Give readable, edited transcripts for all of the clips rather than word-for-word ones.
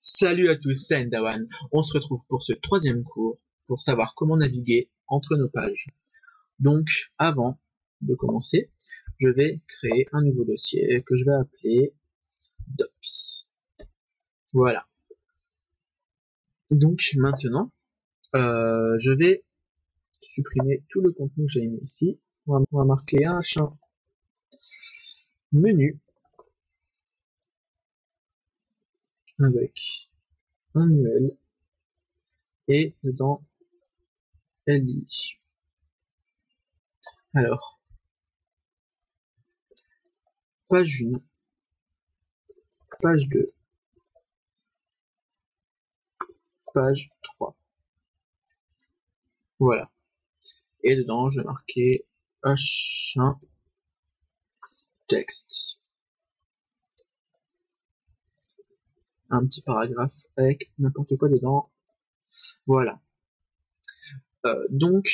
Salut à tous, c'est Endawan. On se retrouve pour ce troisième cours pour savoir comment naviguer entre nos pages. Donc, avant de commencer, je vais créer un nouveau dossier que je vais appeler Docs. Voilà. Donc, maintenant, je vais supprimer tout le contenu que j'ai mis ici. On va marquer un champ menu avec un UL et dedans LI. Alors, page 1, page 2, page 3. Voilà. Et dedans, je vais marquer H1 texte. Un petit paragraphe avec n'importe quoi dedans. Voilà. Donc,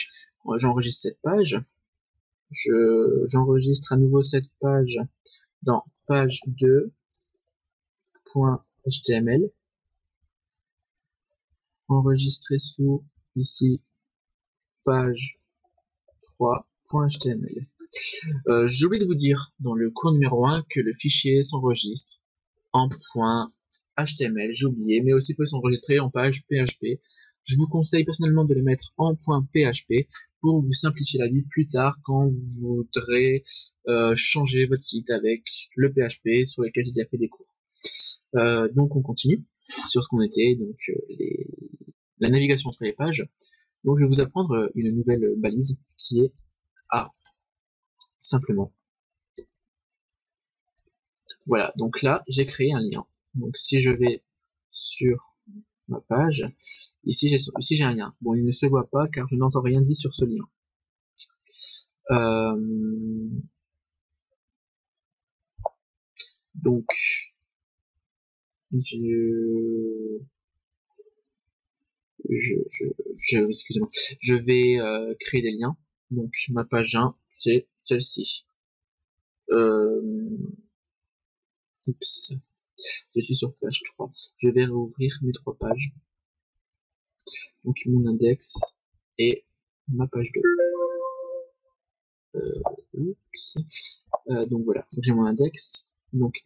j'enregistre cette page. J'enregistre à nouveau cette page dans page 2.html. Enregistrer sous ici page 3.html. J'ai oublié de vous dire dans le cours numéro 1 que le fichier s'enregistre en .html, j'ai oublié, mais aussi peut s'enregistrer en page PHP. Je vous conseille personnellement de le mettre en .php pour vous simplifier la vie plus tard quand vous voudrez changer votre site avec le PHP sur lequel j'ai déjà fait des cours. Donc on continue sur ce qu'on était, donc la navigation entre les pages. Donc je vais vous apprendre une nouvelle balise qui est A, simplement. Voilà, donc là j'ai créé un lien. Donc si je vais sur ma page, ici j'ai un lien. Bon, il ne se voit pas car je n'entends rien dit sur ce lien. Donc excusez-moi, je vais créer des liens. Donc ma page 1 c'est celle-ci. Oups. Je suis sur page 3. Je vais rouvrir mes 3 pages. Donc mon index et ma page 2. Oups. Donc voilà. Donc j'ai mon index. Donc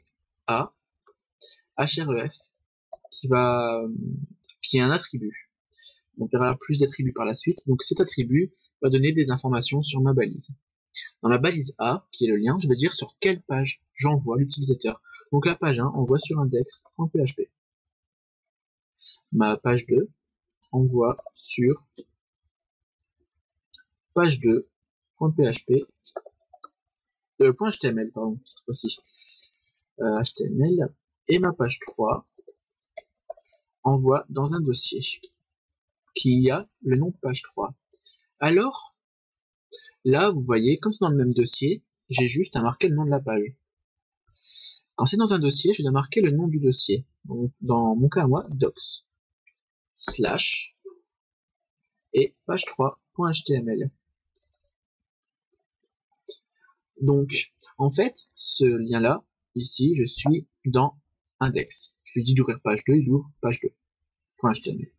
A, href, qui est un attribut. On verra plus d'attributs par la suite. Donc cet attribut va donner des informations sur ma balise. Dans la balise A, qui est le lien, je vais dire sur quelle page j'envoie l'utilisateur. Donc la page 1 envoie sur index.php. Ma page 2 envoie sur page 2.php, .html, pardon, cette fois-ci, HTML, et ma page 3 envoie dans un dossier qui a le nom page 3. Alors, là, vous voyez, comme c'est dans le même dossier, j'ai juste à marquer le nom de la page. Quand c'est dans un dossier, je dois marquer le nom du dossier. Donc, dans mon cas à moi, docs, slash, et page 3.html. Donc, en fait, ce lien-là, ici, je suis dans index. Je lui dis d'ouvrir page 2, il ouvre page 2.html.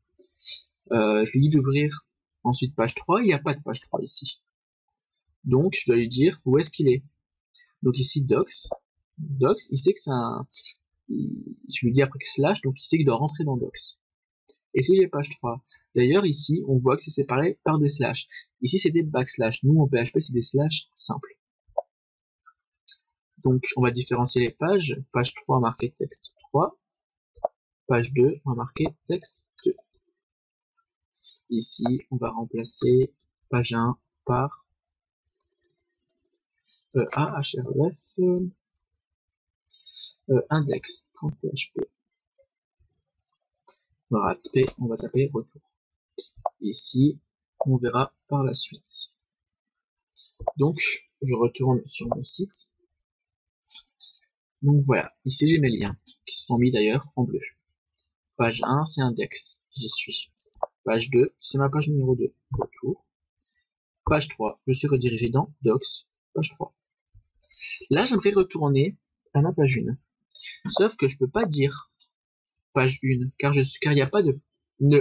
Je lui dis d'ouvrir ensuite page 3, il n'y a pas de page 3 ici. Donc, je dois lui dire où est-ce qu'il est. Donc ici, docs, il sait que c'est un... Je lui dis après que slash, donc il sait qu'il doit rentrer dans docs. Et si j'ai page 3, d'ailleurs ici, on voit que c'est séparé par des slash. Ici, c'est des backslash. Nous, en PHP, c'est des slash simples. Donc, on va différencier les pages. Page 3, on va marquer texte 3. Page 2, on va marquer texte 2. Ici, on va remplacer page 1 par ahref index.php. On va taper retour. Ici, on verra par la suite. Donc, je retourne sur mon site. Donc voilà, ici j'ai mes liens, qui sont mis d'ailleurs en bleu. Page 1, c'est index, j'y suis. Page 2, c'est ma page numéro 2, retour. Page 3, je suis redirigé dans docs, page 3. Là, j'aimerais retourner à ma page 1. Sauf que je peux pas dire page 1, car il n'y a pas de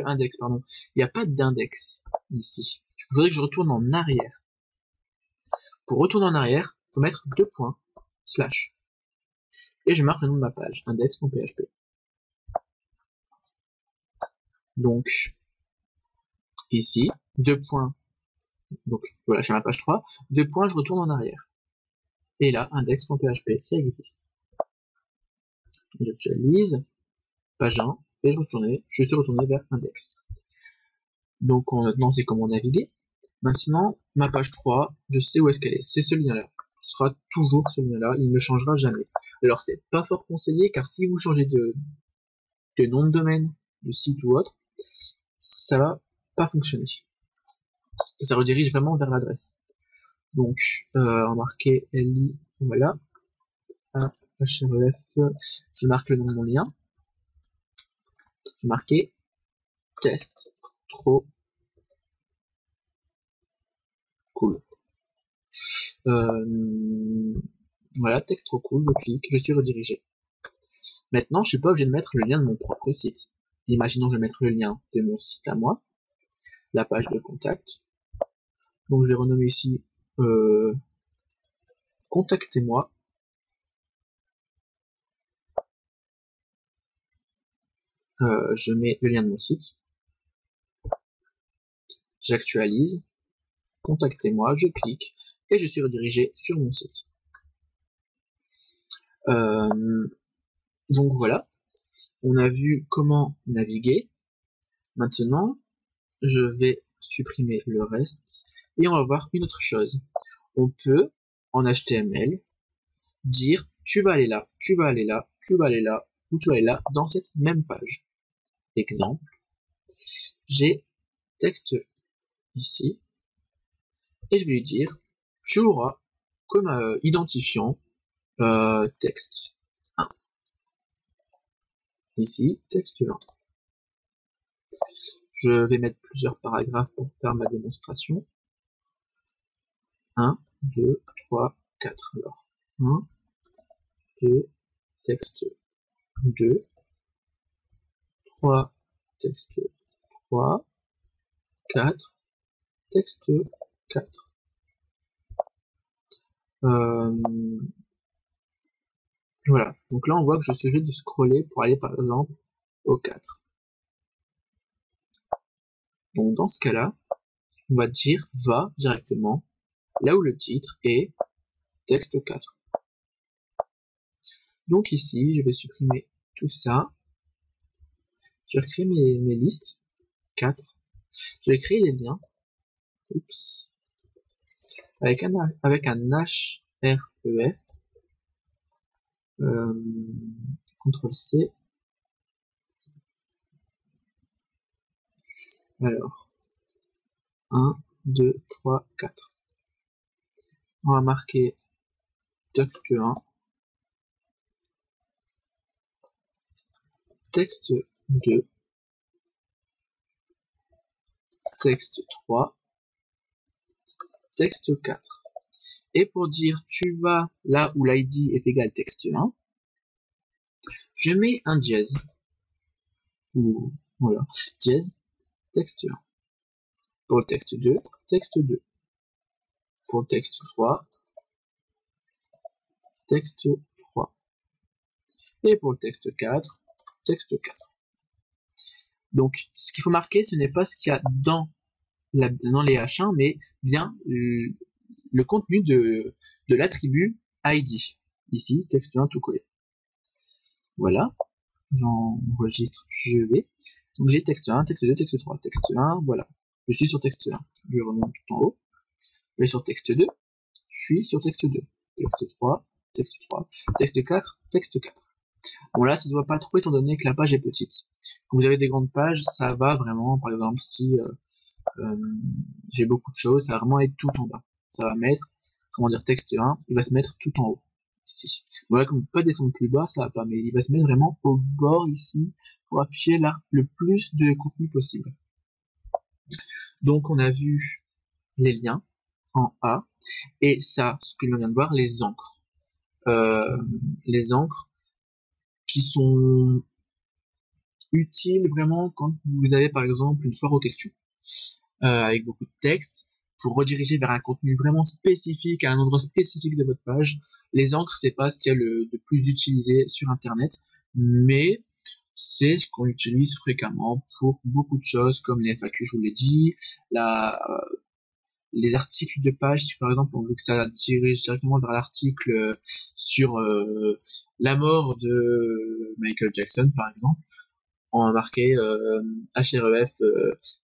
index, pardon. Il n'y a pas d'index ici. Je voudrais que je retourne en arrière. Pour retourner en arrière, il faut mettre 2 points, slash. Et je marque le nom de ma page, index.php. Donc, ici, 2 points. Donc, voilà, je suis à la page 3. 2 points, je retourne en arrière. Et là, index.php, ça existe. J'actualise, page 1, et je suis retourné vers index. Donc maintenant, c'est comment naviguer. Maintenant, ma page 3, je sais où est-ce qu'elle est. C'est ce lien-là. Ce sera toujours ce lien-là, il ne changera jamais. Alors, c'est pas fort conseillé, car si vous changez de nom de domaine, de site ou autre, ça va pas fonctionner. Ça redirige vraiment vers l'adresse. Donc, remarquez li, voilà. href, je marque le nom de mon lien. Je marquais test trop cool. Voilà, texte trop cool, je clique, je suis redirigé. Maintenant, je suis pas obligé de mettre le lien de mon propre site. Imaginons je vais mettre le lien de mon site à moi, la page de contact. Donc je vais renommer ici contactez-moi. Je mets le lien de mon site. J'actualise. Contactez-moi, je clique et je suis redirigé sur mon site. Donc voilà, on a vu comment naviguer. Maintenant, je vais supprimer le reste et on va voir une autre chose. On peut, en HTML, dire tu vas aller là, tu vas aller là, tu vas aller là, ou tu vas aller là dans cette même page. Exemple, j'ai texte ici et je vais lui dire tu auras comme identifiant texte 1. Ici, texte 1. Je vais mettre plusieurs paragraphes pour faire ma démonstration. 1, 2, 3, 4. Alors, 1, 2, texte 2, 3, texte 3, 4, texte 4. Voilà, donc là on voit que je suis obligé de scroller pour aller par exemple au 4. Donc dans ce cas-là, on va dire va directement là où le titre est texte 4. Donc ici, je vais supprimer tout ça. Je vais recréer mes listes 4. Je vais créer des liens. Oups. Avec un href. CTRL C. Alors, 1, 2, 3, 4. On va marquer texte 1, texte 2, texte 3, texte 4. Et pour dire tu vas là où l'id est égal texte 1, je mets un dièse. Ou voilà, dièse, texte 1. Pour le texte 2, texte 2. Pour le texte 3, texte 3. Et pour le texte 4, texte 4. Donc, ce qu'il faut marquer, ce n'est pas ce qu'il y a dans les H1, mais bien le contenu de l'attribut ID. Ici, texte 1 tout collé. Voilà. J'enregistre, je vais. Donc j'ai texte 1, texte 2, texte 3. Texte 1, voilà. Je suis sur texte 1. Je remonte tout en haut. Et sur texte 2, je suis sur texte 2. Texte 3, texte 3. Texte 4, texte 4. Bon là, ça se voit pas trop étant donné que la page est petite. Quand vous avez des grandes pages, ça va vraiment, par exemple, si j'ai beaucoup de choses, ça va vraiment être tout en bas. Ça va mettre, comment dire, texte 1, il va se mettre tout en haut. Ici. Voilà, comme on peut pas descendre plus bas, ça va pas, mais il va se mettre vraiment au bord ici pour afficher là le plus de contenu possible. Donc on a vu les liens en A, et ça, ce que l'on vient de voir, les encres. Les encres qui sont utile vraiment quand vous avez par exemple une foire aux questions avec beaucoup de texte pour rediriger vers un contenu vraiment spécifique à un endroit spécifique de votre page. Les encres, c'est pas ce qu'il y a de plus utilisé sur Internet, mais c'est ce qu'on utilise fréquemment pour beaucoup de choses comme les FAQ, je vous l'ai dit, les articles de page, si par exemple on veut que ça dirige directement vers l'article sur la mort de Michael Jackson par exemple, on va marquer href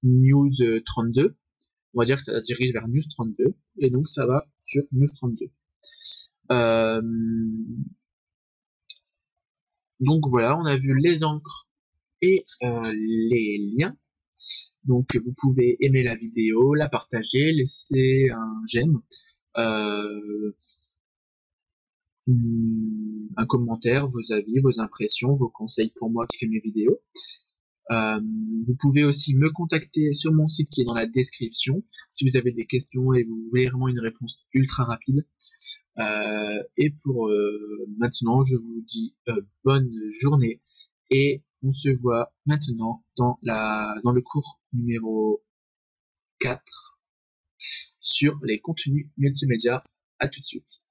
news 32, on va dire que ça dirige vers news 32 et donc ça va sur news 32. Donc voilà, on a vu les encres et les liens. Donc vous pouvez aimer la vidéo, la partager, laisser un j'aime, un commentaire, vos avis, vos impressions, vos conseils pour moi qui fais mes vidéos. Vous pouvez aussi me contacter sur mon site qui est dans la description si vous avez des questions et vous voulez vraiment une réponse ultra rapide. Et pour maintenant, je vous dis bonne journée et on se voit maintenant dans le cours numéro 4 sur les contenus multimédia. À tout de suite.